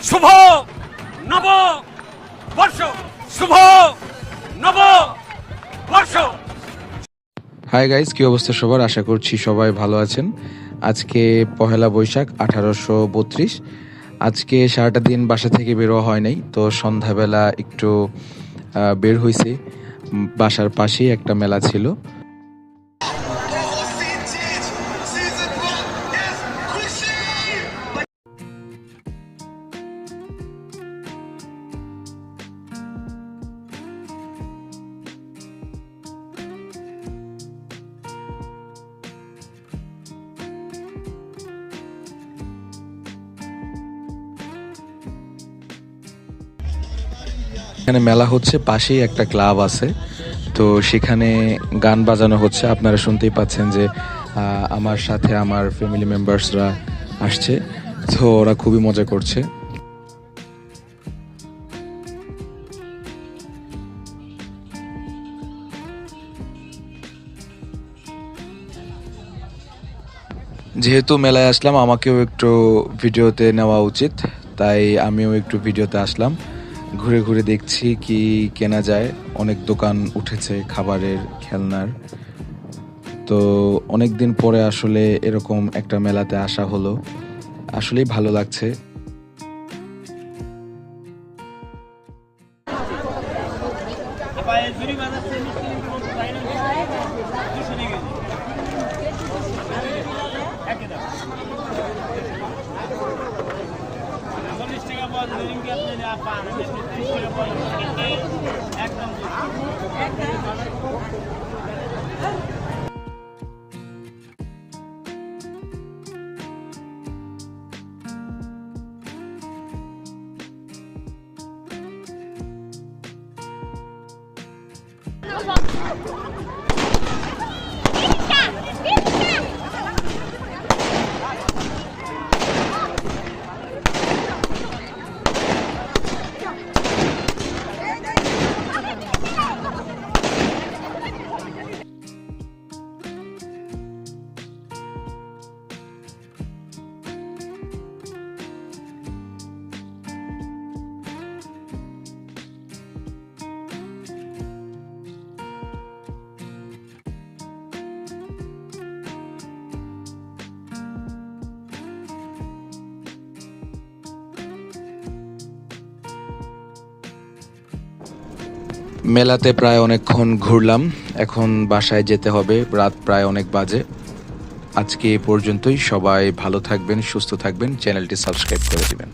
শুভ নব বর্ষ, শুভ নব বর্ষ। হাই গাইস, কি অবস্থা সবার? আশা করছি সবাই ভালো আছেন। আজকে পহেলা বৈশাখ 1832। আজকে সারাটা দিন বাসা থেকে বেরোয়া হয় নাই, তো সন্ধ্যাবেলা একটু বের হয়েছি। বাসার পাশেই একটা মেলা ছিল। এখানে মেলা হচ্ছে, পাশেই একটা ক্লাব আছে, তো সেখানে গান বাজানো হচ্ছে। আপনারা শুনতেই পাচ্ছেন যে আমার সাথে আমার ফ্যামিলি মেম্বার্সরা আসছে, তো ওরা খুবই মজা করছে। যেহেতু মেলায় আসলাম, আমাকেও একটু ভিডিওতে নেওয়া উচিত, তাই আমিও একটু ভিডিওতে আসলাম। ঘুরে ঘুরে দেখছি কি কেনা যায়। অনেক দোকান উঠেছে খাবারের, খেলনার। তো অনেক দিন পরে আসলে এরকম একটা মেলাতে আসা হলো, আসলেই ভালো লাগছে। মেলাতে প্রায় অনেকক্ষণ ঘুরলাম, এখন বাসায় যেতে হবে, রাত প্রায় অনেক বাজে। আজকে এ পর্যন্তই। সবাই ভালো থাকবেন, সুস্থ থাকবেন, চ্যানেলটি সাবস্ক্রাইব করে দিবেন।